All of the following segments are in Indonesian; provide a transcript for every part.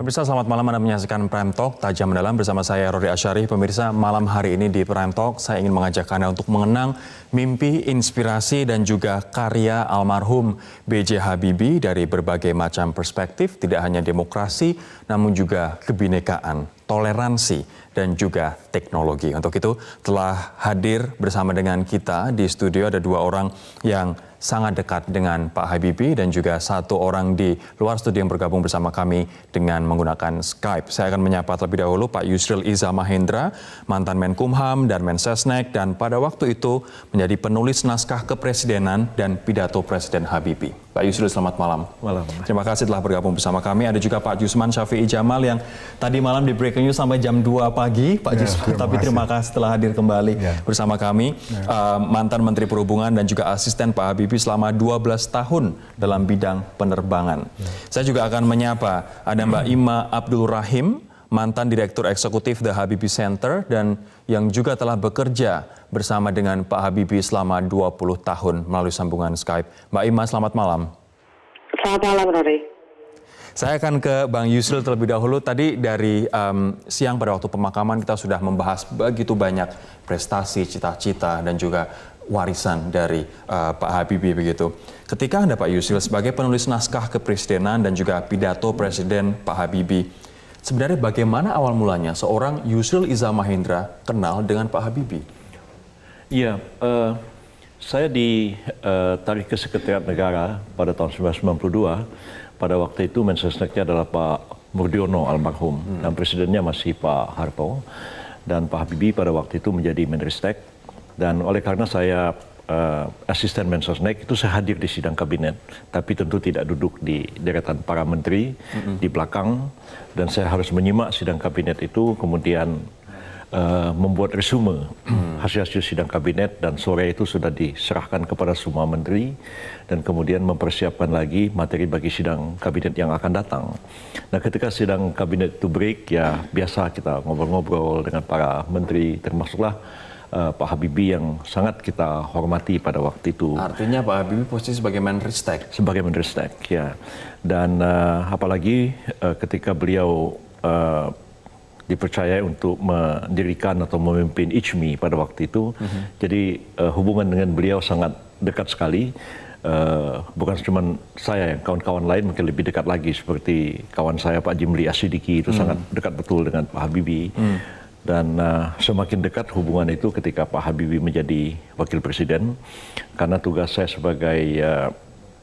Pemirsa, selamat malam. Anda menyaksikan Prime Talk Tajam Mendalam bersama saya Rory Asyari. Pemirsa, malam hari ini di Prime Talk saya ingin mengajak Anda untuk mengenang mimpi, inspirasi dan juga karya almarhum B.J. Habibie dari berbagai macam perspektif, tidak hanya demokrasi namun juga kebinekaan, toleransi dan juga teknologi. Untuk itu telah hadir bersama dengan kita di studio ada dua orang yang sangat dekat dengan Pak Habibie dan juga satu orang di luar studio yang bergabung bersama kami dengan menggunakan Skype. Saya akan menyapa terlebih dahulu Pak Yusril Iza Mahendra, mantan Menkumham dan Mensesnek, dan pada waktu itu menjadi penulis naskah kepresidenan dan pidato Presiden Habibie. Pak Yusril, selamat malam. Malam. Terima kasih telah bergabung bersama kami. Ada juga Pak Jusman Syafi'i Jamal yang tadi malam di Breaking News sampai jam 2 pagi. Pak Jusman, tapi terima kasih telah hadir kembali bersama kami. Mantan Menteri Perhubungan dan juga asisten Pak Habibie selama 12 tahun dalam bidang penerbangan. Saya juga akan menyapa ada Mbak Ima Abdul Rahim, mantan Direktur Eksekutif The Habibie Center dan yang juga telah bekerja bersama dengan Pak Habibie selama 20 tahun melalui sambungan Skype. Mbak Ima, selamat malam. Selamat malam, Rory. Saya akan ke Bang Yusril terlebih dahulu. Tadi dari siang pada waktu pemakaman kita sudah membahas begitu banyak prestasi, cita-cita dan juga warisan dari Pak Habibie begitu. Ketika Anda Pak Yusril sebagai penulis naskah kepresidenan dan juga pidato Presiden Pak Habibie, sebenarnya bagaimana awal mulanya seorang Yusril Iza Mahendra kenal dengan Pak Habibie? Iya, saya ditarik ke Sekretariat Negara pada tahun 1992. Pada waktu itu Mensesneknya adalah Pak Murdiono almarhum dan presidennya masih Pak Harto. Dan Pak Habibie pada waktu itu menjadi Menristek. Dan oleh karena saya asisten Mensesnek itu saya hadir di sidang kabinet, tapi tentu tidak duduk di deretan para menteri di belakang, dan saya harus menyimak sidang kabinet itu, kemudian membuat resume hasil-hasil sidang kabinet, dan sore itu sudah diserahkan kepada semua menteri dan kemudian mempersiapkan lagi materi bagi sidang kabinet yang akan datang. Nah, ketika sidang kabinet itu break, ya biasa kita ngobrol-ngobrol dengan para menteri, termasuklah Pak Habibie yang sangat kita hormati pada waktu itu. Artinya Pak Habibie posisi sebagai Menristek? Sebagai Menristek, ya. Dan apalagi ketika beliau dipercaya untuk mendirikan atau memimpin ICMI pada waktu itu, jadi hubungan dengan beliau sangat dekat sekali. Bukan cuma saya, yang kawan-kawan lain mungkin lebih dekat lagi, seperti kawan saya Pak Jimli Asyidiki itu sangat dekat betul dengan Pak Habibie. Dan semakin dekat hubungan itu ketika Pak Habibie menjadi wakil presiden, karena tugas saya sebagai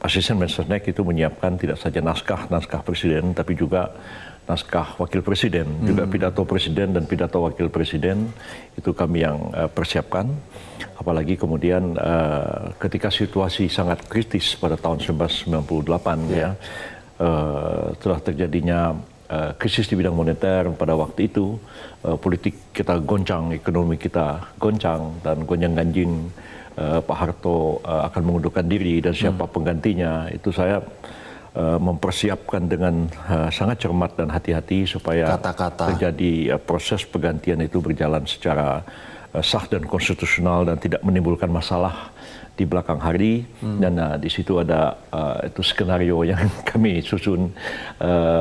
asisten Mensesnek itu menyiapkan tidak saja naskah presiden, tapi juga naskah wakil presiden, juga pidato presiden dan pidato wakil presiden itu kami yang persiapkan. Apalagi kemudian ketika situasi sangat kritis pada tahun 1998 ya, telah terjadinya krisis di bidang moneter pada waktu itu, politik kita goncang, ekonomi kita goncang, dan gonjang-ganjing Pak Harto akan mengundurkan diri dan siapa penggantinya, itu saya mempersiapkan dengan sangat cermat dan hati-hati supaya terjadi proses pergantian itu berjalan secara sah dan konstitusional dan tidak menimbulkan masalah di belakang hari. Dan di situ ada itu skenario yang kami susun.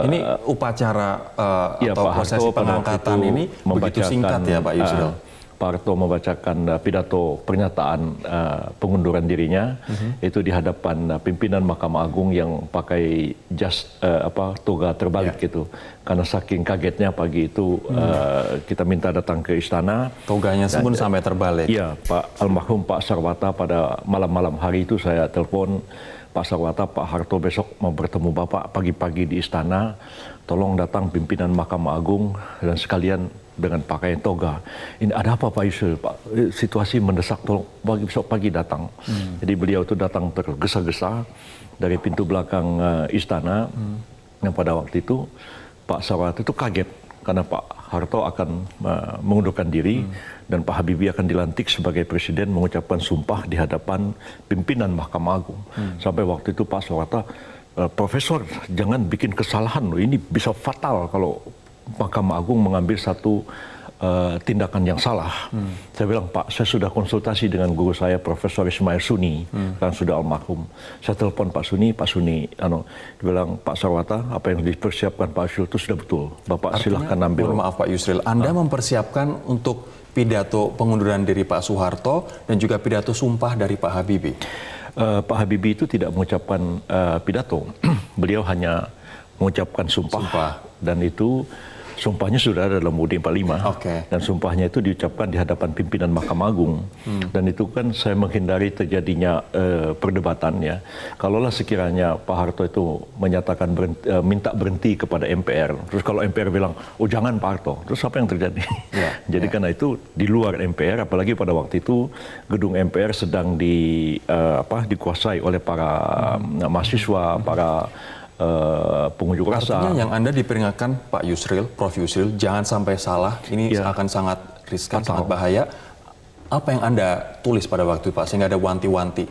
Ini upacara atau Pak prosesi Harto pengangkatan ini begitu singkat ya Pak Yusril? Pak Harto membacakan pidato pernyataan pengunduran dirinya itu di hadapan pimpinan Mahkamah Agung yang pakai jas toga terbalik gitu, karena saking kagetnya pagi itu kita minta datang ke istana. Toganya pun sampai terbalik. Iya, Pak almarhum Pak Sarwata pada malam-malam hari itu saya telepon Pak Sarwata, Pak Harto besok mau bertemu Bapak pagi-pagi di istana, tolong datang pimpinan Mahkamah Agung dan sekalian dengan pakaian toga. Ini ada apa Pak Yusril? Pak, situasi mendesak, tolong besok pagi datang. Jadi beliau itu datang tergesa-gesa dari pintu belakang istana. Yang pada waktu itu Pak Sarwata itu kaget karena Pak Harto akan mengundurkan diri dan Pak Habibie akan dilantik sebagai presiden, mengucapkan sumpah di hadapan pimpinan Mahkamah Agung. Sampai waktu itu Pak Sarwata, Profesor, jangan bikin kesalahan loh, ini bisa fatal kalau Mahkamah Agung mengambil satu tindakan yang salah. Saya bilang, Pak, saya sudah konsultasi dengan guru saya, Profesor Ismail Suni, kan sudah almarhum. Saya telepon Pak Suni, dia bilang, Pak Sarwata, apa yang dipersiapkan Pak Yusril itu sudah betul. Bapak silahkan ambil. Mohon maaf Pak Yusril, Anda mempersiapkan untuk pidato pengunduran diri Pak Soeharto dan juga pidato sumpah dari Pak Habibie. Pak Habibie itu tidak mengucapkan pidato. Beliau hanya mengucapkan sumpah. Dan itu sumpahnya sudah ada dalam UUD 45. Dan sumpahnya itu diucapkan di hadapan pimpinan Mahkamah Agung. Dan itu kan saya menghindari terjadinya perdebatan ya. Kalaulah sekiranya Pak Harto itu menyatakan minta berhenti kepada MPR. Terus kalau MPR bilang, oh jangan Pak Harto. Terus apa yang terjadi? Jadi karena itu di luar MPR, apalagi pada waktu itu gedung MPR sedang dikuasai oleh para mahasiswa, para pengunjuk rasa. Artinya yang Anda diperingatkan Pak Yusril, Prof Yusril, jangan sampai salah, ini akan sangat riskan, sangat bahaya. Apa yang Anda tulis pada waktu itu Pak, sehingga ada wanti-wanti,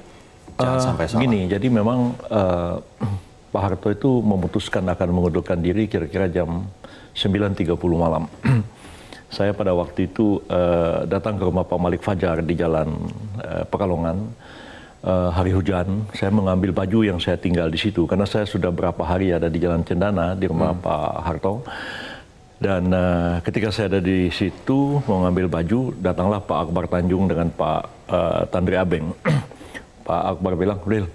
jangan sampai salah? Gini, jadi memang Pak Harto itu memutuskan akan mengundurkan diri kira-kira jam 9.30 malam. Saya pada waktu itu datang ke rumah Pak Malik Fajar di Jalan Pekalongan. Hari hujan, saya mengambil baju yang saya tinggal di situ karena saya sudah berapa hari ada di Jalan Cendana di rumah Pak Harto. Dan ketika saya ada di situ mau ngambil baju, datanglah Pak Akbar Tanjung dengan Pak Tandri Abeng. Pak Akbar bilang, Ril,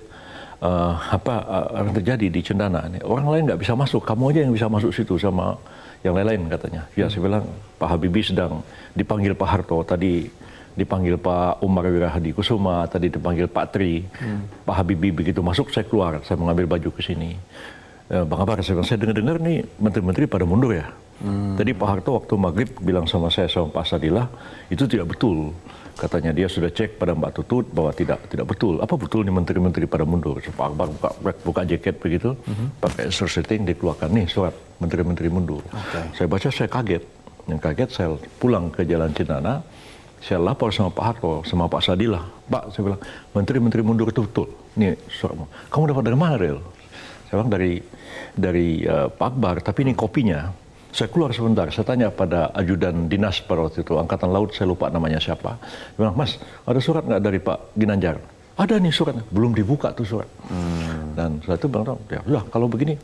apa yang terjadi di Cendana? Orang lain nggak bisa masuk, kamu aja yang bisa masuk situ sama yang lain-lain katanya. Ya, saya bilang Pak Habibie sedang dipanggil Pak Harto tadi. Dipanggil Pak Umar Wirahadi Kusuma, tadi dipanggil Pak Tri, Pak Habibie begitu masuk, saya keluar, saya mengambil baju ke sini. Bang Akbar, saya dengar-dengar nih menteri-menteri pada mundur ya. Tadi Pak Harto waktu maghrib bilang sama saya sama Pak Sadilah, itu tidak betul. Katanya dia sudah cek pada Mbak Tutut bahwa tidak betul. Apa betul nih menteri-menteri pada mundur? So, Pak Akbar buka jaket begitu, pakai setting dikeluarkan nih surat menteri-menteri mundur. Saya baca, saya kaget. Yang kaget saya pulang ke Jalan Cendana. Saya lapor sama Pak Harto, sama Pak Sadilah. Pak, saya bilang, menteri-menteri mundur itu betul. Ini suratmu. Kamu dapat dari mana, Ril? Saya bilang dari Pak Akbar, tapi ini kopinya. Saya keluar sebentar, saya tanya pada ajudan dinas pada waktu itu, Angkatan Laut, saya lupa namanya siapa. Dia bilang, Mas, ada surat nggak dari Pak Ginanjar? Ada nih suratnya, belum dibuka tuh surat. Dan saya itu bilang, ya udah kalau begini,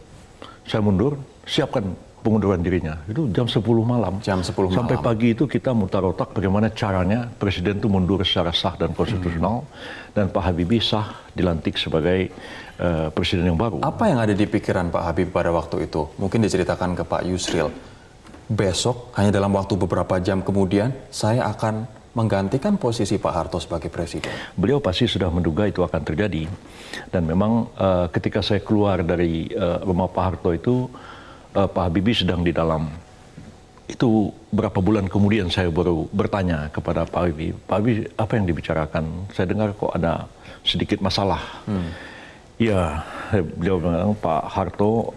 saya mundur, siapkan pengunduran dirinya. Itu jam 10 malam. Jam 10 malam. Sampai pagi itu kita mutar otak bagaimana caranya Presiden itu mundur secara sah dan konstitusional. Dan Pak Habibie sah dilantik sebagai Presiden yang baru. Apa yang ada di pikiran Pak Habibie pada waktu itu? Mungkin diceritakan ke Pak Yusril. Besok, hanya dalam waktu beberapa jam kemudian, saya akan menggantikan posisi Pak Harto sebagai Presiden. Beliau pasti sudah menduga itu akan terjadi. Dan memang ketika saya keluar dari rumah Pak Harto itu, Pak Habibie sedang di dalam. Itu berapa bulan kemudian saya baru bertanya kepada Pak Habibie, Pak Habibie apa yang dibicarakan? Saya dengar kok ada sedikit masalah. Ya, beliau bilang Pak Harto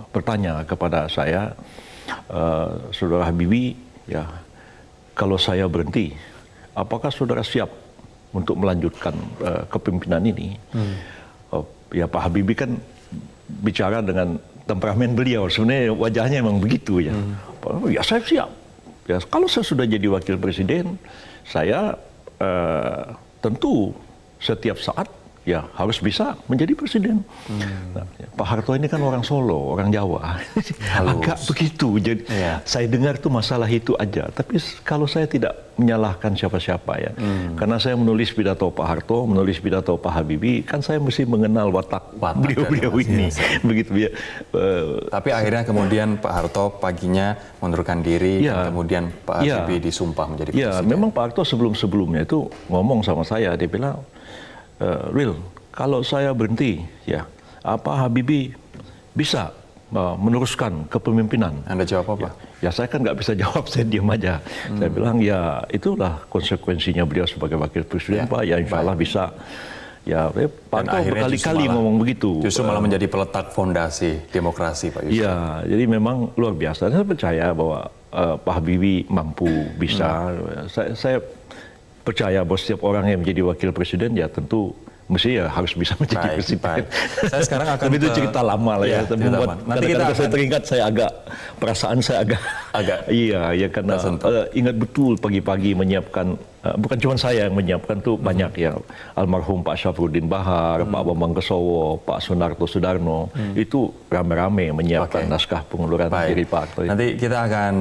bertanya kepada saya, Saudara Habibie, ya kalau saya berhenti, apakah saudara siap untuk melanjutkan kepemimpinan ini? Ya Pak Habibie kan bicara dengan temperamen beliau, sebenarnya wajahnya memang begitu ya. Ya saya siap. Ya, kalau saya sudah jadi wakil presiden, saya tentu setiap saat ya harus bisa menjadi presiden. Nah, Pak Harto ini kan orang Solo, orang Jawa, agak begitu. Jadi saya dengar tuh masalah itu aja. Tapi kalau saya tidak menyalahkan siapa-siapa ya, karena saya menulis pidato Pak Harto, menulis pidato Pak Habibie, kan saya mesti mengenal watak beliau-beliau ini. Begitu ya. Tapi akhirnya kemudian Pak Harto paginya mengundurkan diri, dan kemudian Pak Habibie disumpah menjadi presiden. Ya, memang Pak Harto sebelum-sebelumnya itu ngomong sama saya, dia bilang, Ril, kalau saya berhenti, ya, apa Habibie bisa meneruskan kepemimpinan? Anda jawab apa? Ya saya kan nggak bisa jawab, saya diam aja. Saya bilang, ya itulah konsekuensinya beliau sebagai wakil presiden, Pak. Ya insya Allah bisa. Ya, Pak Harto berkali-kali ngomong begitu. Justru malah menjadi peletak fondasi demokrasi, Pak Yusril. Ya, jadi memang luar biasa. Saya percaya bahwa Pak Habibie mampu, bisa. Saya percaya bahwa setiap orang yang menjadi wakil presiden ya tentu mesti ya harus bisa menjadi presiden. Baik. Saya sekarang akan tapi itu cerita lama lah ya. cerita lama. Nanti kita akan... saya teringat perasaan saya agak iya ya karena ingat betul pagi-pagi menyiapkan bukan cuma saya yang menyiapkan tuh banyak ya almarhum Pak Syafruddin Bahar, Pak Bambang Kesowo, Pak Sunarto Sudarno itu rame-rame menyiapkan naskah pengunduran diri partai. Nanti kita akan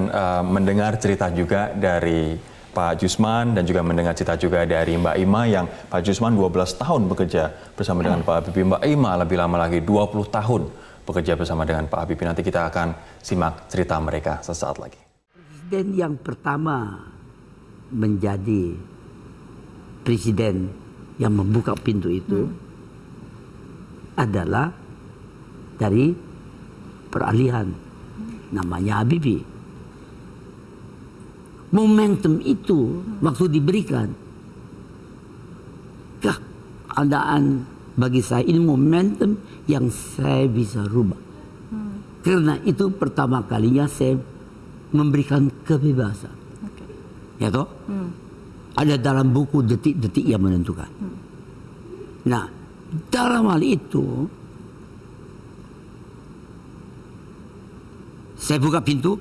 mendengar cerita juga dari Pak Jusman dan juga mendengar cerita juga dari Mbak Ima yang Pak Jusman 12 tahun bekerja bersama dengan Pak Habibie. Mbak Ima lebih lama lagi 20 tahun bekerja bersama dengan Pak Habibie. Nanti kita akan simak cerita mereka sesaat lagi. Presiden yang pertama menjadi presiden yang membuka pintu itu adalah dari peralihan, namanya Habibie. Momentum itu waktu diberikan, keadaan bagi saya ini momentum yang saya bisa rubah. Karena itu pertama kalinya saya memberikan kebebasan. Ya toh? Ada dalam buku detik-detik yang menentukan. Nah, dalam hal itu saya buka pintu,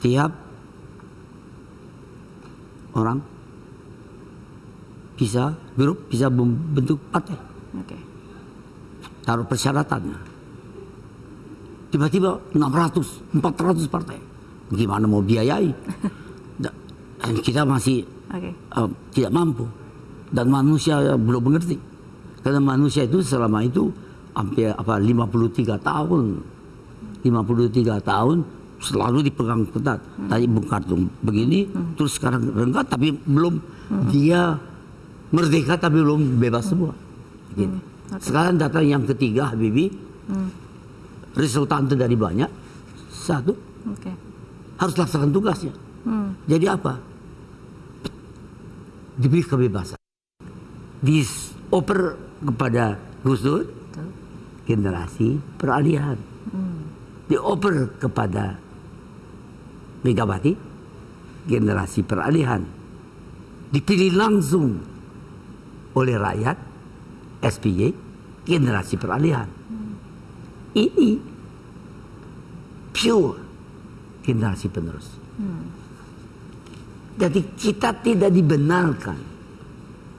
tiap orang bisa grup bisa membentuk partai. Taruh persyaratannya. Tiba-tiba 600, 400 partai. Gimana mau biayai? Dan kita masih tidak mampu. Dan manusia belum mengerti. Karena manusia itu selama itu hampir 53 tahun. 53 tahun selalu dipegang ketat. Tadi Bung Karno begini, terus sekarang renggat tapi belum dia merdeka tapi belum bebas semua. Gitu. Sekarang datang yang ketiga Habibie, resultante dari banyak, satu harus laksanakan tugasnya. Jadi apa? Diberi kebebasan, dioper kepada Gus Dur, generasi peralihan, dioper kepada Megawati, generasi peralihan, dipilih langsung oleh rakyat, SBY, generasi peralihan. Ini pure generasi penerus. Jadi kita tidak dibenarkan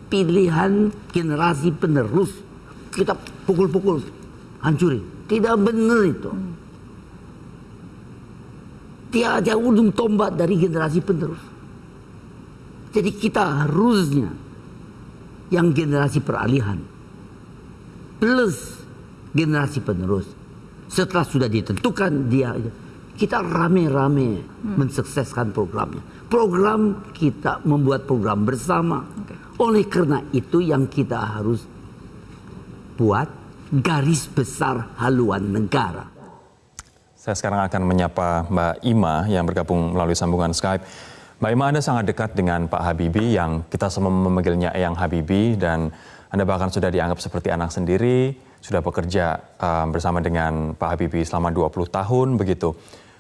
pilihan generasi penerus kita pukul-pukul, hancurin. Tidak benar itu. Dia ada ujung tombak dari generasi penerus. Jadi kita harusnya yang generasi peralihan plus generasi penerus setelah sudah ditentukan dia, kita rame-rame mensukseskan programnya. Program kita membuat program bersama. Oleh karena itu yang kita harus buat garis besar haluan negara. Saya sekarang akan menyapa Mbak Ima yang bergabung melalui sambungan Skype. Mbak Ima, Anda sangat dekat dengan Pak Habibie yang kita semua memanggilnya Eyang Habibie dan Anda bahkan sudah dianggap seperti anak sendiri, sudah bekerja bersama dengan Pak Habibie selama 20 tahun begitu.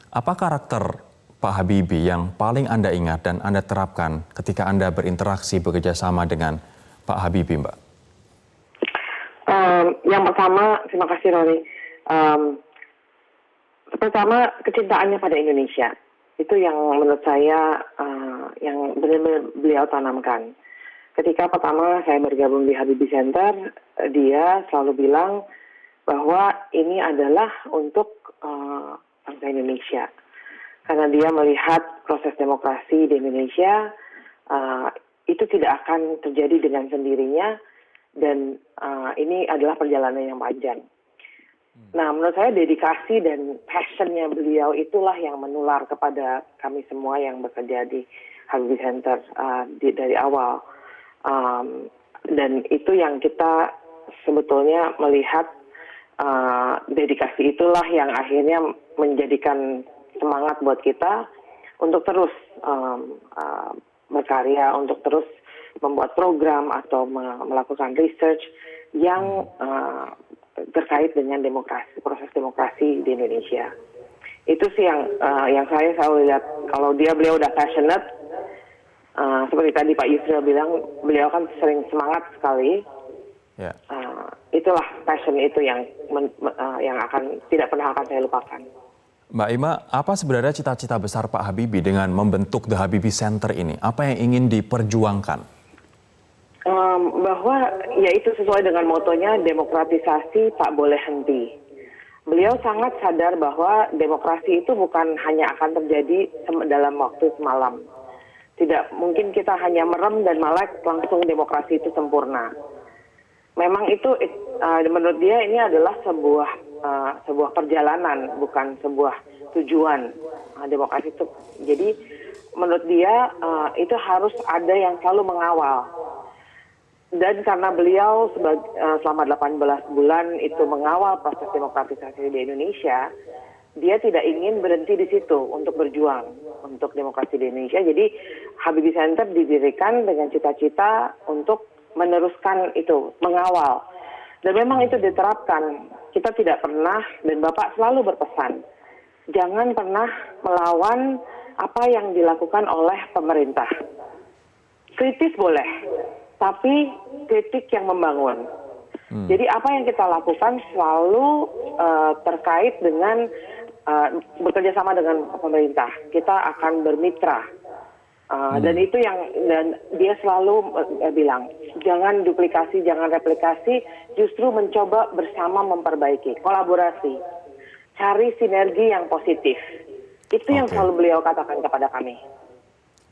Apa karakter Pak Habibie yang paling Anda ingat dan Anda terapkan ketika Anda berinteraksi bekerja sama dengan Pak Habibie, Mbak? Yang pertama, terima kasih Rory. Pertama, kecintaannya pada Indonesia. Itu yang menurut saya yang benar-benar beliau tanamkan. Ketika pertama saya bergabung di Habibie Center, dia selalu bilang bahwa ini adalah untuk bangsa Indonesia. Karena dia melihat proses demokrasi di Indonesia itu tidak akan terjadi dengan sendirinya dan ini adalah perjalanan yang panjang. Nah, menurut saya dedikasi dan passionnya beliau itulah yang menular kepada kami semua yang bekerja di Habibie Center dari awal. Dan itu yang kita sebetulnya melihat dedikasi itulah yang akhirnya menjadikan semangat buat kita untuk terus berkarya, untuk terus membuat program atau melakukan research yang terkait dengan demokrasi, proses demokrasi di Indonesia. Itu sih yang saya selalu lihat. Kalau beliau udah passionate, seperti tadi Pak Yusril bilang, beliau kan sering semangat sekali. Ya. Itulah passion itu yang tidak pernah akan saya lupakan. Mbak Ima, apa sebenarnya cita-cita besar Pak Habibie dengan membentuk The Habibie Center ini? Apa yang ingin diperjuangkan? Bahwa ya itu sesuai dengan motonya demokratisasi tak boleh henti. Beliau sangat sadar bahwa demokrasi itu bukan hanya akan terjadi dalam waktu semalam. Tidak mungkin kita hanya merem dan malah langsung demokrasi itu sempurna. Memang itu menurut dia ini adalah sebuah perjalanan, bukan sebuah tujuan. Demokrasi itu. Jadi menurut dia itu harus ada yang selalu mengawal. Dan karena beliau selama 18 bulan itu mengawal proses demokratisasi di Indonesia, dia tidak ingin berhenti di situ untuk berjuang untuk demokrasi di Indonesia. Jadi Habibie Center didirikan dengan cita-cita untuk meneruskan itu, mengawal. Dan memang itu diterapkan. Kita tidak pernah, dan Bapak selalu berpesan, jangan pernah melawan apa yang dilakukan oleh pemerintah. Kritis boleh, tapi kritik yang membangun. Jadi apa yang kita lakukan selalu terkait dengan bekerja sama dengan pemerintah. Kita akan bermitra. Dan itu dan dia selalu bilang, jangan duplikasi, jangan replikasi, justru mencoba bersama memperbaiki, kolaborasi, cari sinergi yang positif. Itu yang selalu beliau katakan kepada kami.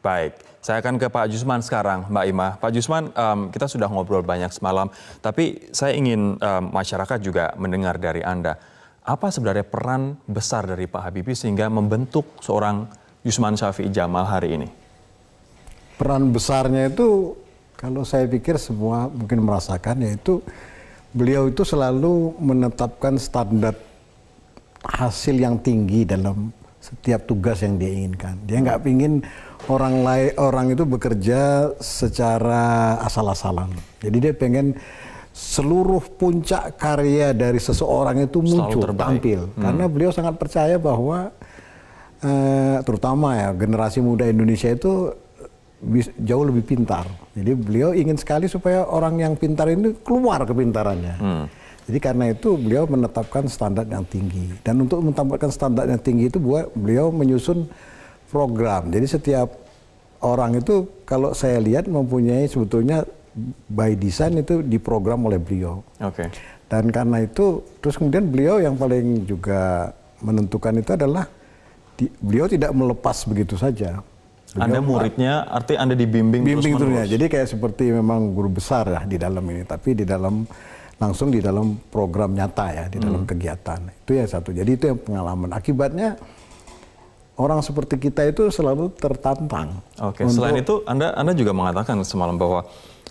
Baik, saya akan ke Pak Jusman sekarang, Mbak Ima. Pak Jusman, kita sudah ngobrol banyak semalam, tapi saya ingin masyarakat juga mendengar dari Anda. Apa sebenarnya peran besar dari Pak Habibie sehingga membentuk seorang Yusman Syafi'i Jamal hari ini? Peran besarnya itu, kalau saya pikir semua mungkin merasakan, yaitu beliau itu selalu menetapkan standar hasil yang tinggi dalam setiap tugas yang dia inginkan. Dia nggak ingin orang itu bekerja secara asal-asalan. Jadi dia pengen seluruh puncak karya dari seseorang itu muncul, tampil. Karena beliau sangat percaya bahwa terutama ya generasi muda Indonesia itu jauh lebih pintar. Jadi beliau ingin sekali supaya orang yang pintar ini keluar kepintarannya. Jadi karena itu beliau menetapkan standar yang tinggi. Dan untuk menetapkan standar yang tinggi itu beliau menyusun program. Jadi setiap orang itu kalau saya lihat mempunyai sebetulnya by design itu diprogram oleh beliau. Oke. Dan karena itu terus kemudian beliau yang paling juga menentukan itu adalah beliau tidak melepas begitu saja. Anda muridnya, artinya Anda dibimbing terus-menerus. Jadi kayak seperti memang guru besar ya di dalam ini, tapi langsung di dalam program nyata ya, di dalam kegiatan. Itu yang satu. Jadi itu yang pengalaman. Akibatnya orang seperti kita itu selalu tertantang. Oke. Selain itu, Anda juga mengatakan semalam bahwa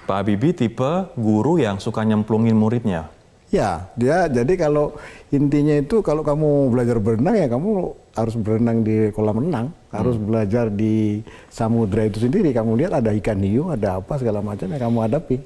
Pak Habibie tipe guru yang suka nyemplungin muridnya. Ya, jadi kalau intinya itu kalau kamu belajar berenang ya kamu harus berenang di kolam renang, harus belajar di samudra itu sendiri. Kamu lihat ada ikan hiu, ada apa segala macam yang kamu hadapi.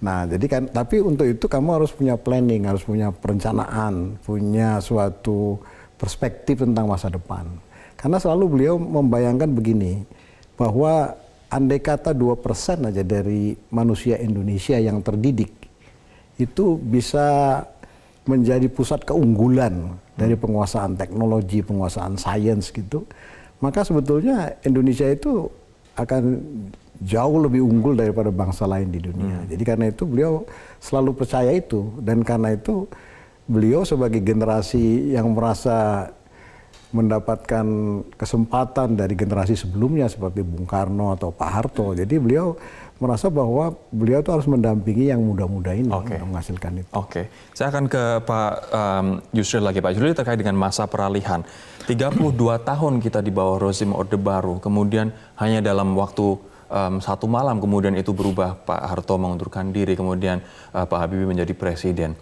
Nah, jadi kan tapi untuk itu kamu harus punya planning, harus punya perencanaan, punya suatu perspektif tentang masa depan. Karena selalu beliau membayangkan begini, bahwa andai kata 2% aja dari manusia Indonesia yang terdidik itu bisa menjadi pusat keunggulan dari penguasaan teknologi, penguasaan sains gitu, maka sebetulnya Indonesia itu akan jauh lebih unggul daripada bangsa lain di dunia. Jadi karena itu beliau selalu percaya itu, dan karena itu beliau sebagai generasi yang merasa mendapatkan kesempatan dari generasi sebelumnya seperti Bung Karno atau Pak Harto, jadi beliau merasa bahwa beliau itu harus mendampingi yang muda-muda ini untuk menghasilkan itu. Oke, saya akan ke Pak Yusril lagi. Pak Yusril terkait dengan masa peralihan. 32 tahun kita di bawah rezim Orde Baru, kemudian hanya dalam waktu satu malam kemudian itu berubah, Pak Harto mengundurkan diri, kemudian Pak Habibie menjadi presiden.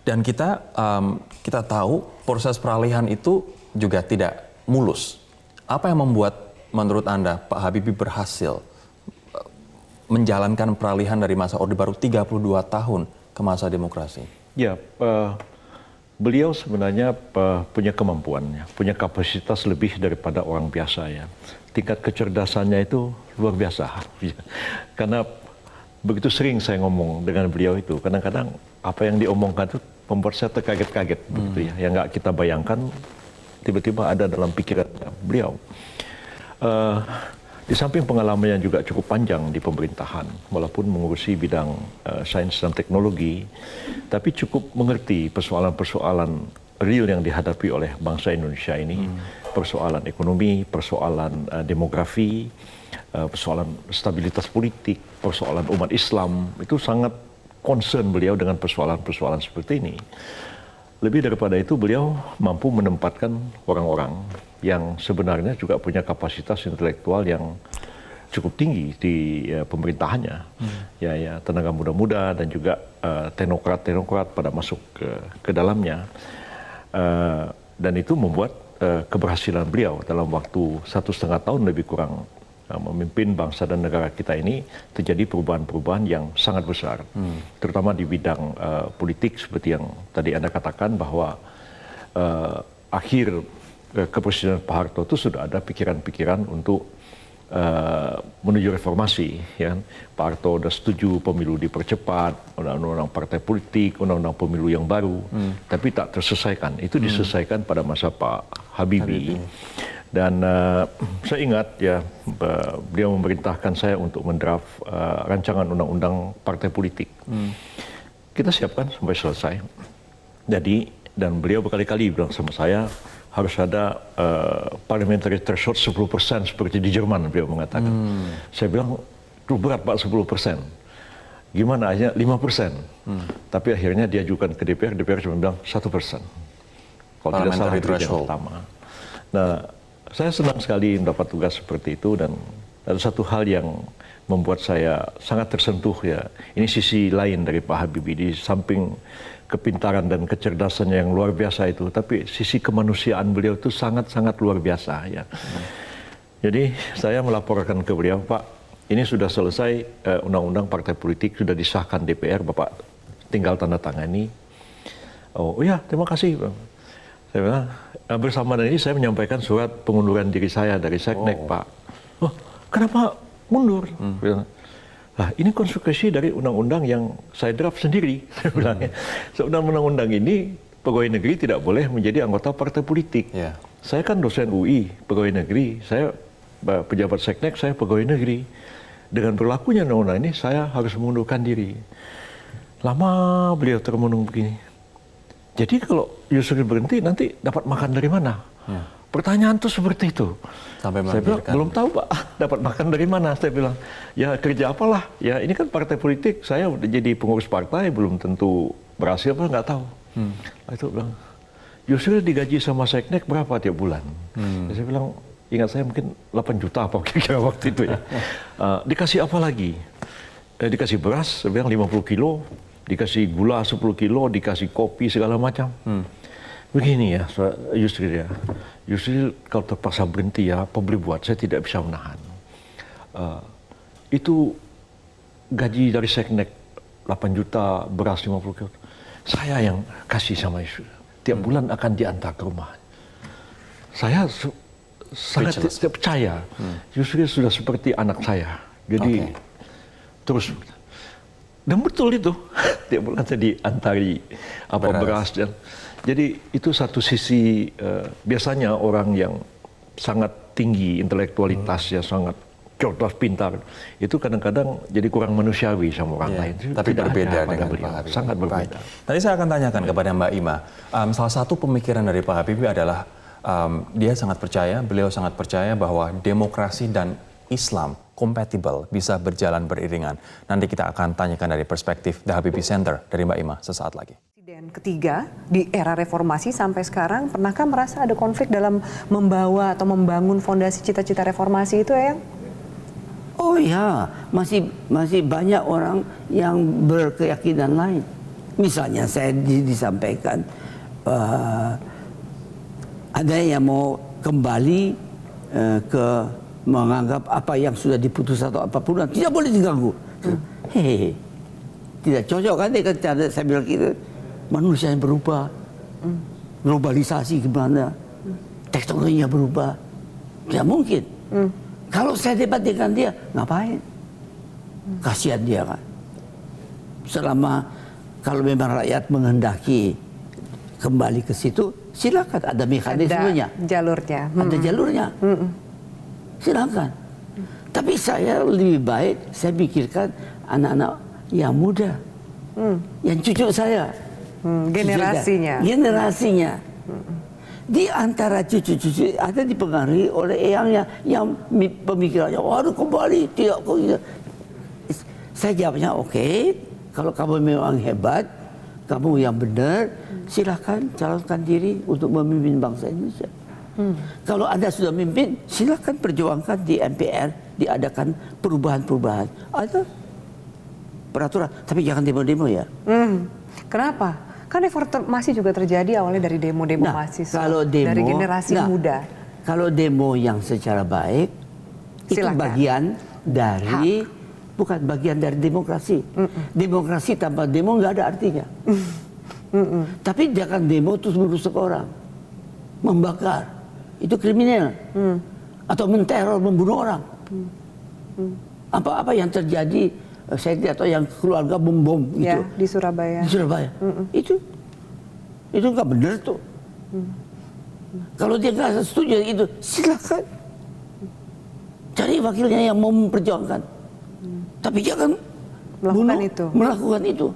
Dan kita tahu proses peralihan itu juga tidak mulus. Apa yang membuat menurut Anda Pak Habibie berhasil menjalankan peralihan dari masa Orde Baru 32 tahun ke masa demokrasi? Ya, beliau sebenarnya punya kemampuannya, punya kapasitas lebih daripada orang biasa ya. Tingkat kecerdasannya itu luar biasa. Karena begitu sering saya ngomong dengan beliau itu, kadang-kadang apa yang diomongkan itu membuat saya terkaget-kaget, begitu ya, yang nggak kita bayangkan tiba-tiba ada dalam pikiran beliau. Di samping pengalamannya juga cukup panjang di pemerintahan, walaupun mengurusi bidang sains dan teknologi, tapi cukup mengerti persoalan-persoalan real yang dihadapi oleh bangsa Indonesia ini, persoalan ekonomi, persoalan demografi, persoalan stabilitas politik, persoalan umat Islam, itu sangat concern beliau dengan persoalan-persoalan seperti ini. Lebih daripada itu, beliau mampu menempatkan orang-orang yang sebenarnya juga punya kapasitas intelektual yang cukup tinggi di pemerintahannya. Ya, tenaga muda-muda dan juga teknokrat-teknokrat pada masuk ke dalamnya. Dan itu membuat keberhasilan beliau dalam waktu 1,5 tahun lebih kurang memimpin bangsa dan negara kita ini terjadi perubahan-perubahan yang sangat besar, terutama di bidang politik seperti yang tadi Anda katakan bahwa akhir kepresidenan Pak Harto itu sudah ada pikiran-pikiran untuk menuju reformasi. Ya. Pak Harto sudah setuju pemilu dipercepat, undang-undang partai politik, undang-undang pemilu yang baru, tapi tak terselesaikan. Itu diselesaikan pada masa Pak Habibie. Dan saya ingat ya beliau memerintahkan saya untuk mendraft rancangan undang-undang partai politik. Kita siapkan sampai selesai. Jadi dan beliau berkali-kali bilang sama saya harus ada parliamentary threshold 10% seperti di Jerman, beliau mengatakan. Saya bilang itu berat Pak 10%. Gimana aja 5%. Tapi akhirnya diajukan ke DPR cuma bilang 1%. Kalau tidak salah itu yang pertama. Nah, saya senang sekali mendapat tugas seperti itu dan ada satu hal yang membuat saya sangat tersentuh ya. Ini sisi lain dari Pak Habibie, di samping kepintaran dan kecerdasannya yang luar biasa itu, tapi sisi kemanusiaan beliau itu sangat-sangat luar biasa ya. Jadi saya melaporkan ke beliau, Pak, ini sudah selesai undang-undang partai politik, sudah disahkan DPR, Bapak tinggal tanda tangani. Oh ya, terima kasih. Saya bilang, bersama dengan ini saya menyampaikan surat pengunduran diri saya dari Seknek, Pak. Oh, kenapa mundur? Nah, ini konsekuensi dari undang-undang yang saya draft sendiri. Saya bilang, undang-undang ini pegawai negeri tidak boleh menjadi anggota partai politik. Yeah. Saya kan dosen UI, pegawai negeri. Saya pejabat Seknek, saya pegawai negeri. Dengan berlakunya undang-undang ini, saya harus mengundurkan diri. Lama beliau termenung begini. Jadi kalau Yusril berhenti, nanti dapat makan dari mana? Yeah. Pertanyaan tuh seperti itu. Sampai saya bilang, belum tahu Pak, dapat makan dari mana? Saya bilang, ya kerja apalah. Ya ini kan partai politik, saya udah jadi pengurus partai, belum tentu berhasil apa, nggak tahu. Itu bilang, Yusril digaji sama Seknek berapa tiap bulan? Saya bilang, ingat saya mungkin 8 juta apa kira-kira waktu itu ya. Dikasih apa lagi? Dikasih beras, saya bilang 50 kilo, dikasih gula 10 kilo, dikasih kopi segala macam. Begini ya, Yusril ya. Yusril kalau terpaksa berhenti ya, apa boleh buat? Saya tidak bisa menahan. Itu gaji dari Seknek 8 juta, beras 50 kilo. Saya yang kasih sama Yusril. Tiap bulan akan diantar ke rumah. Saya sangat tidak percaya. Yusril sudah seperti anak saya. Jadi terus. Dan betul itu. Tiap bulan saya diantari beras dan jadi itu satu sisi biasanya orang yang sangat tinggi intelektualitasnya, sangat cerdas, pintar, itu kadang-kadang jadi kurang manusiawi sama orang lain. Tapi berbeda dengan Pak Habibie. Sangat berbeda. Tadi saya akan tanyakan kepada Mbak Ima, salah satu pemikiran dari Pak Habibie adalah dia sangat percaya, beliau sangat percaya bahwa demokrasi dan Islam compatible, bisa berjalan beriringan. Nanti kita akan tanyakan dari perspektif The Habibie Center dari Mbak Ima sesaat lagi. Presiden ketiga di era reformasi sampai sekarang, pernahkah merasa ada konflik dalam membawa atau membangun fondasi cita-cita reformasi itu, Eyang? Oh ya, masih banyak orang yang berkeyakinan lain. Misalnya saya disampaikan ada yang mau kembali ke menganggap apa yang sudah diputus atau apapun tidak boleh diganggu. Hehehe, tidak cocok kan dengan cara saya bilang gitu. Manusia yang berubah, globalisasi gimana, teknologinya berubah, tidak mungkin. Kalau saya debat dengan dia, ngapain? Kasihan dia kan. selama kalau memang rakyat menghendaki kembali ke situ, silakan, ada mekanismenya. Ada jalurnya. Ada jalurnya. Silakan. Tapi saya lebih baik saya pikirkan anak-anak yang muda, yang cucu saya, Generasinya. generasinya. Di antara cucu-cucu ada dipengaruhi oleh yang pemikirannya, waduh kembali, tidak kok gitu. Saya jawabnya oke, kalau kamu memang hebat, kamu yang benar, silakan calonkan diri untuk memimpin bangsa Indonesia. Kalau Anda sudah memimpin, silakan perjuangkan di MPR, diadakan perubahan-perubahan. Ada peraturan, tapi jangan demo-demo ya. Kenapa? Kan reformasi juga terjadi awalnya dari demo-demo mahasiswa, kalau demo, dari generasi muda. Kalau demo yang secara baik, itu Silakan. bagian dari bukan bagian dari demokrasi. Demokrasi tanpa demo nggak ada artinya. Tapi jangan demo terus merusak orang, membakar, itu kriminal, atau menteror, membunuh orang. Apa yang terjadi? Saya tidak tahu, yang keluarga bom gitu Ya, di Surabaya. di Surabaya. Itu nggak benar tuh. Kalau dia nggak setuju itu, silakan cari wakilnya yang mau memperjuangkan. Tapi jangan melakukan itu.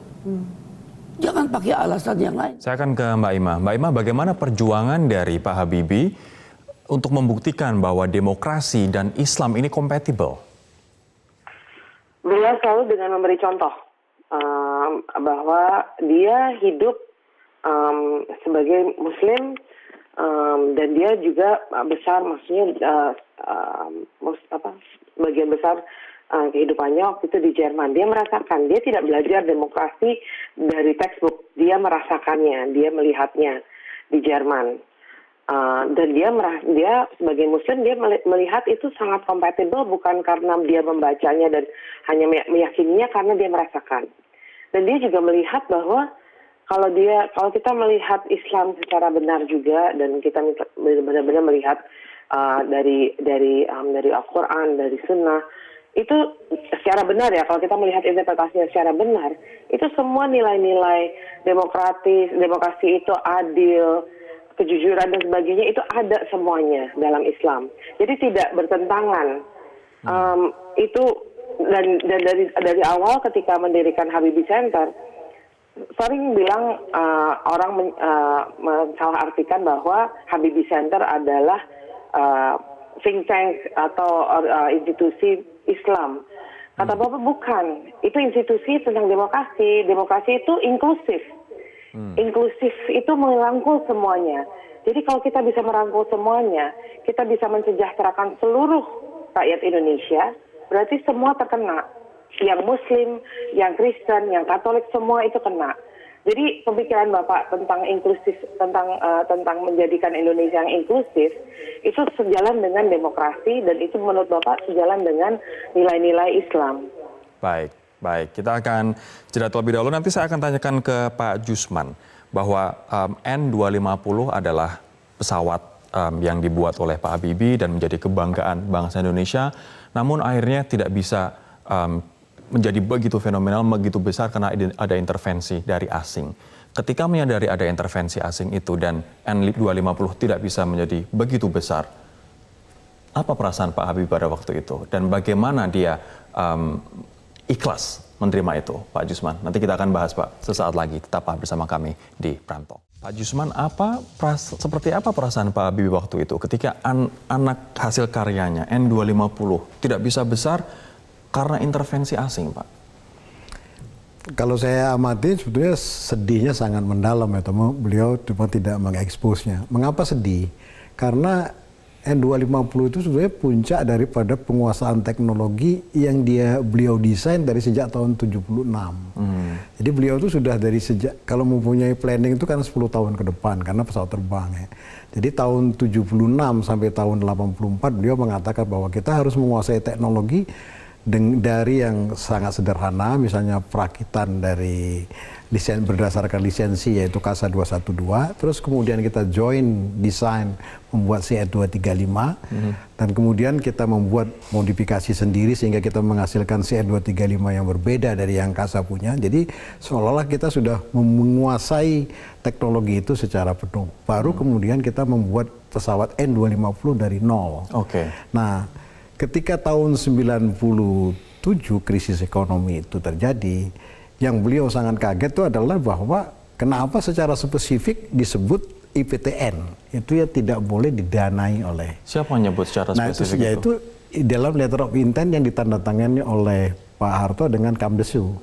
Jangan pakai alasan yang lain. Saya akan ke Mbak Ima. Mbak Ima, bagaimana perjuangan dari Pak Habibie untuk membuktikan bahwa demokrasi dan Islam ini kompatibel? Beliau selalu dengan memberi contoh bahwa dia hidup sebagai Muslim dan dia juga besar, maksudnya bagian besar kehidupannya waktu itu di Jerman. Dia merasakan, dia tidak belajar demokrasi dari textbook, dia merasakannya, dia melihatnya di Jerman. Dan dia sebagai Muslim, dia melihat itu sangat kompatibel bukan karena dia membacanya dan hanya meyakininya, karena dia merasakan. Dan dia juga melihat bahwa kalau kita melihat Islam secara benar juga, dan kita benar-benar melihat dari Al-Quran, dari Sunnah, itu secara benar ya, kalau kita melihat interpretasinya secara benar, itu semua nilai-nilai demokrasi itu adil, kejujuran dan sebagainya, itu ada semuanya dalam Islam. Jadi tidak bertentangan. Itu dan dari awal ketika mendirikan Habibie Center, sering bilang orang mensalahartikan bahwa Habibie Center adalah think tank atau institusi Islam. Kata Bapak, bukan. Itu institusi tentang demokrasi. Demokrasi itu inklusif. Inklusif itu merangkul semuanya. Jadi kalau kita bisa merangkul semuanya, kita bisa mensejahterakan seluruh rakyat Indonesia, berarti semua terkena. Yang Muslim, yang Kristen, yang Katolik, semua itu kena. Jadi pemikiran Bapak tentang inklusif, tentang menjadikan Indonesia yang inklusif, itu sejalan dengan demokrasi, dan itu menurut Bapak sejalan dengan nilai-nilai Islam. Baik, kita akan jeda terlebih dahulu. Nanti saya akan tanyakan ke Pak Jusman bahwa N250 adalah pesawat yang dibuat oleh Pak Habibie dan menjadi kebanggaan bangsa Indonesia. Namun akhirnya tidak bisa menjadi begitu fenomenal, begitu besar karena ada intervensi dari asing. Ketika menyadari ada intervensi asing itu dan N250 tidak bisa menjadi begitu besar, apa perasaan Pak Habibie pada waktu itu? Dan bagaimana dia ikhlas menerima itu, Pak Jusman? Nanti kita akan bahas, Pak, sesaat lagi. Tetaplah bersama kami di Prime Talk. Pak Jusman, seperti apa perasaan Pak Habibie waktu itu ketika anak hasil karyanya N250 tidak bisa besar karena intervensi asing, Pak? Kalau saya amati, sebetulnya sedihnya sangat mendalam ya, teman. Beliau cuma tidak mengeksposnya. Mengapa sedih? Karena N250 itu sebenarnya puncak daripada penguasaan teknologi yang beliau desain dari sejak tahun 76. Jadi beliau itu sudah dari sejak, kalau mempunyai planning itu kan 10 tahun ke depan karena pesawat terbang ya. Jadi tahun 76 sampai tahun 84 beliau mengatakan bahwa kita harus menguasai teknologi dari yang sangat sederhana, misalnya perakitan dari berdasarkan lisensi yaitu KASA 212, terus kemudian kita join desain membuat CR 235 dan kemudian kita membuat modifikasi sendiri sehingga kita menghasilkan CR 235 yang berbeda dari yang KASA punya. Jadi seolah-olah kita sudah menguasai teknologi itu secara penuh. Baru kemudian kita membuat pesawat N250 dari nol. Nah, ketika tahun 97 krisis ekonomi itu terjadi, yang beliau sangat kaget itu adalah bahwa kenapa secara spesifik disebut IPTN itu ya tidak boleh didanai oleh. Siapa menyebut secara spesifik itu? Dalam letter of intent yang ditandatangani oleh Pak Harto dengan Kamdesu.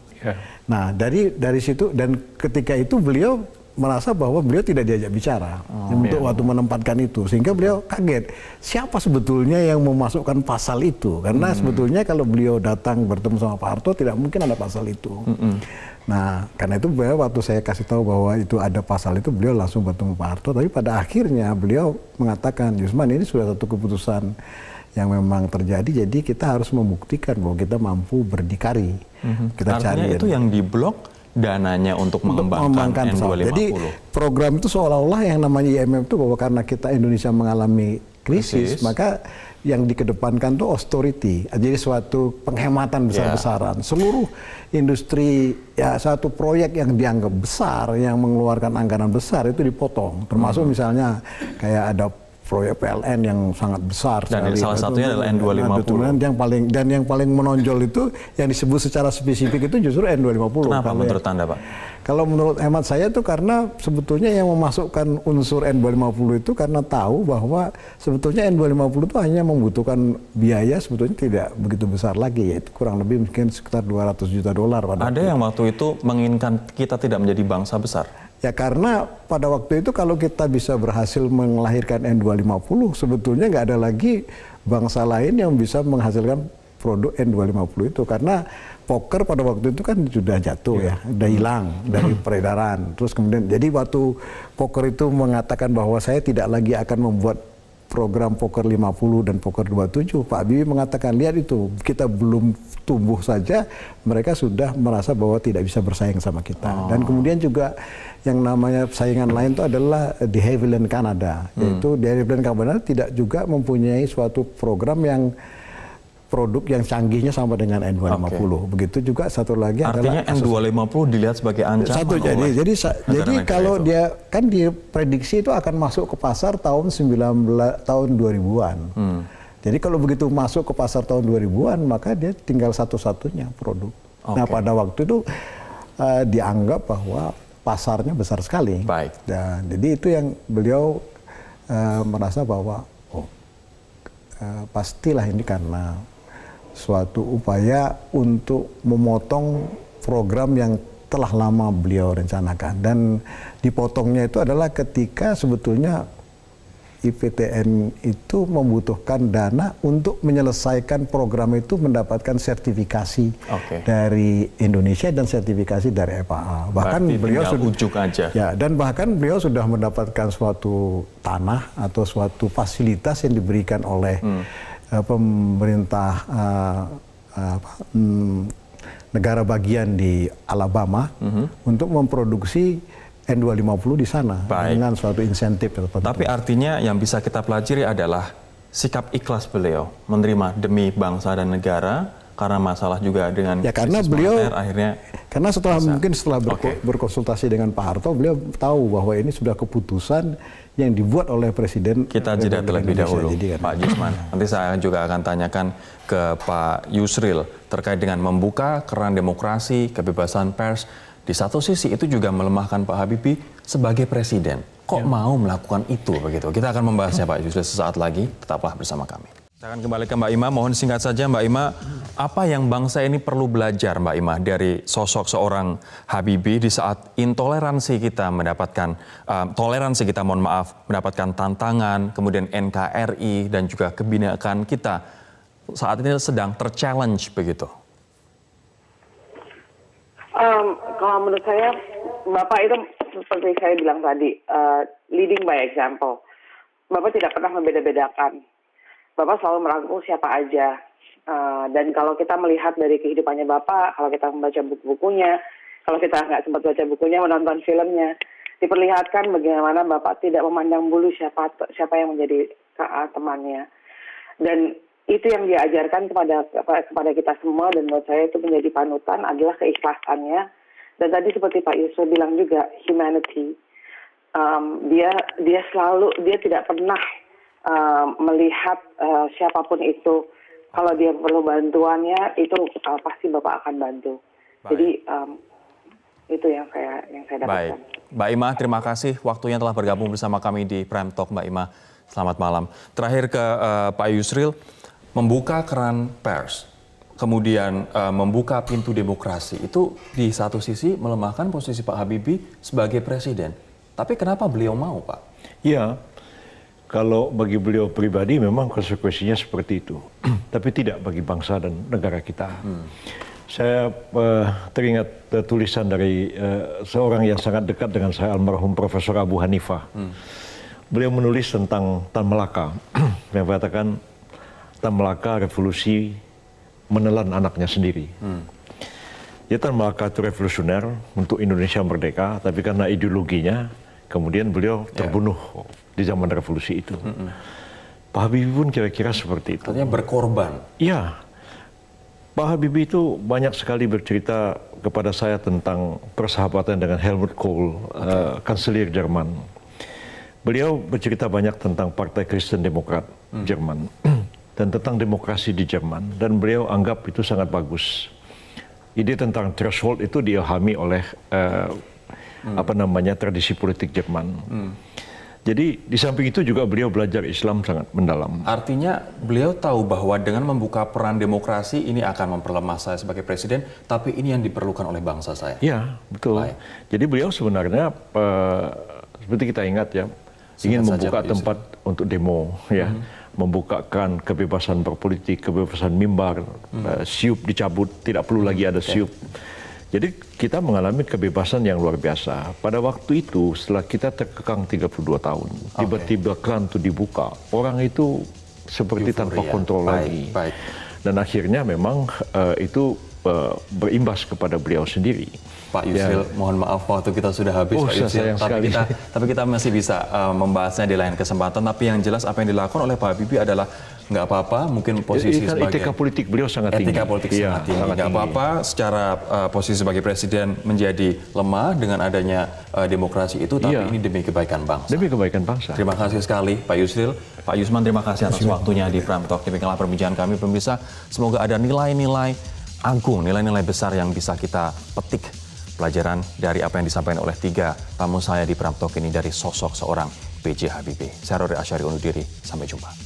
Nah dari situ dan ketika itu beliau merasa bahwa beliau tidak diajak bicara untuk waktu menempatkan itu, sehingga beliau kaget siapa sebetulnya yang memasukkan pasal itu, karena sebetulnya kalau beliau datang bertemu sama Pak Harto tidak mungkin ada pasal itu. Nah karena itu beliau waktu saya kasih tahu bahwa itu ada pasal itu, beliau langsung bertemu Pak Harto, tapi pada akhirnya beliau mengatakan, Yusman ini sudah satu keputusan yang memang terjadi, jadi kita harus membuktikan bahwa kita mampu berdikari. Kita artinya cari itu yang diblok dananya untuk mengembangkan N250. Jadi program itu seolah-olah yang namanya IMF itu bahwa karena kita Indonesia mengalami krisis, maka yang dikedepankan itu austerity. Jadi suatu penghematan besar-besaran. Seluruh industri, ya satu proyek yang dianggap besar, yang mengeluarkan anggaran besar itu dipotong. Termasuk misalnya kayak ada proyek PLN yang sangat besar dan salah satunya adalah N250. Dan yang paling menonjol itu yang disebut secara spesifik itu justru N250. Kenapa menurut Anda, Pak? Kalau menurut hemat saya itu karena sebetulnya yang memasukkan unsur N250 itu karena tahu bahwa sebetulnya N250 itu hanya membutuhkan biaya sebetulnya tidak begitu besar lagi, yaitu kurang lebih mungkin sekitar 200 juta dolar. Ada yang waktu itu menginginkan kita tidak menjadi bangsa besar? Ya karena pada waktu itu kalau kita bisa berhasil melahirkan N250, sebetulnya nggak ada lagi bangsa lain yang bisa menghasilkan produk N250 itu. Karena poker pada waktu itu kan sudah jatuh ya, sudah hilang dari peredaran. Terus kemudian, jadi waktu poker itu mengatakan bahwa saya tidak lagi akan membuat program poker 50 dan poker 27, Pak Habibie mengatakan, lihat itu, kita belum tumbuh saja, mereka sudah merasa bahwa tidak bisa bersaing sama kita. Dan kemudian juga yang namanya saingan lain itu adalah di Havilland Canada, yaitu di Havilland Canada tidak juga mempunyai suatu program yang produk yang canggihnya sama dengan N250. Begitu juga satu lagi artinya adalah N250 dilihat sebagai ancaman. Jadi kalau dia kan diprediksi itu akan masuk ke pasar tahun 2000-an. Jadi kalau begitu masuk ke pasar tahun 2000-an, maka dia tinggal satu-satunya produk. Nah pada waktu itu dianggap bahwa pasarnya besar sekali. Dan jadi itu yang beliau merasa bahwa pastilah ini karena suatu upaya untuk memotong program yang telah lama beliau rencanakan. Dan dipotongnya itu adalah ketika sebetulnya IPTN itu membutuhkan dana untuk menyelesaikan program itu, mendapatkan sertifikasi dari Indonesia dan sertifikasi dari FAA. Bahkan beliau sudah mendapatkan suatu tanah atau suatu fasilitas yang diberikan oleh pemerintah negara bagian di Alabama untuk memproduksi N250 di sana dengan suatu insentif tertentu. Tapi artinya yang bisa kita pelajari adalah sikap ikhlas beliau menerima demi bangsa dan negara karena masalah juga dengan karena beliau moneter, akhirnya karena setelah berkonsultasi dengan Pak Harto, beliau tahu bahwa ini sudah keputusan yang dibuat oleh Presiden. Kita jeda terlebih dahulu, Pak Yusman. Nanti saya juga akan tanyakan ke Pak Yusril terkait dengan membuka keran demokrasi, kebebasan pers. Di satu sisi itu juga melemahkan Pak Habibie sebagai presiden. Kok mau melakukan itu begitu? Kita akan membahasnya Pak Yusril sesaat lagi. Tetaplah bersama kami. Saya akan kembali ke Mbak Ima. Mohon singkat saja Mbak Ima, apa yang bangsa ini perlu belajar Mbak Ima dari sosok seorang Habibie di saat intoleransi kita mendapatkan mendapatkan tantangan, kemudian NKRI dan juga kebinekaan kita saat ini sedang terchallenge begitu. Kalau menurut saya, Bapak itu seperti saya bilang tadi, leading by example. Bapak tidak pernah membeda-bedakan. Bapak selalu merangkul siapa aja. Dan kalau kita melihat dari kehidupannya Bapak, kalau kita membaca buku-bukunya, kalau kita nggak sempat baca bukunya, menonton filmnya, diperlihatkan bagaimana Bapak tidak memandang bulu siapa yang menjadi temannya. Dan itu yang diajarkan kepada kita semua, dan menurut saya itu menjadi panutan adalah keikhlasannya. Dan tadi seperti Pak Yusuf bilang juga, humanity. Dia tidak pernah melihat siapapun itu. Kalau dia perlu bantuannya, itu pasti Bapak akan bantu. Baik. Jadi itu yang saya dapatkan. Baik, Mbak Ima, terima kasih waktunya telah bergabung bersama kami di Prime Talk, Mbak Ima. Selamat malam. Terakhir ke Pak Yusril, membuka keran pers, kemudian membuka pintu demokrasi, itu di satu sisi melemahkan posisi Pak Habibie sebagai presiden. Tapi kenapa beliau mau, Pak? Ya, kalau bagi beliau pribadi memang konsekuensinya seperti itu. Tapi tidak bagi bangsa dan negara kita. Saya teringat tulisan dari seorang yang sangat dekat dengan saya, almarhum Profesor Abu Hanifah. Beliau menulis tentang Tan Melaka, yang mengatakan Tan Melaka revolusi menelan anaknya sendiri. Ya, Tan Melaka itu revolusioner untuk Indonesia merdeka, tapi karena ideologinya, kemudian beliau terbunuh di zaman revolusi itu. Pak Habibie pun kira-kira seperti itu. Artinya berkorban. Iya. Pak Habibie itu banyak sekali bercerita kepada saya tentang persahabatan dengan Helmut Kohl, kanselir Jerman. Beliau bercerita banyak tentang Partai Kristen Demokrat Jerman dan tentang demokrasi di Jerman, dan beliau anggap itu sangat bagus. Ide tentang threshold itu diilhami oleh tradisi politik Jerman. Jadi di samping itu juga beliau belajar Islam sangat mendalam. Artinya beliau tahu bahwa dengan membuka peran demokrasi ini akan memperlemah saya sebagai presiden, tapi ini yang diperlukan oleh bangsa saya. Iya, betul. Baik. Jadi beliau sebenarnya seperti kita ingat ya, ingin membuka tempat untuk demo, ya, membukakan kebebasan berpolitik, kebebasan mimbar, siup dicabut, tidak perlu lagi ada siup. Jadi kita mengalami kebebasan yang luar biasa. Pada waktu itu setelah kita terkekang 32 tahun, tiba-tiba keran itu dibuka, orang itu seperti tanpa kontrol lagi. Baik. Dan akhirnya memang itu berimbas kepada beliau sendiri. Pak Yusril, mohon maaf waktu kita sudah habis, Pak Yusril. Tapi kita masih bisa membahasnya di lain kesempatan. Tapi yang jelas apa yang dilakukan oleh Pak Habibie adalah nggak apa-apa, mungkin posisi sebagai etika politik beliau sangat tinggi. Etika politik sangat tinggi. Nggak apa-apa secara posisi sebagai presiden menjadi lemah dengan adanya demokrasi itu, tapi ini demi kebaikan bangsa. Demi kebaikan bangsa. Terima kasih sekali Pak Yusril. Pak Yusman, terima kasih atas waktunya di Prime Talk. Demikianlah perbincangan kami, pemirsa. Semoga ada nilai-nilai agung, nilai-nilai besar yang bisa kita petik pelajaran dari apa yang disampaikan oleh tiga tamu saya di Prime Talk ini dari sosok seorang B.J. Habibie. Saya Rory Asyari undur diri, sampai jumpa.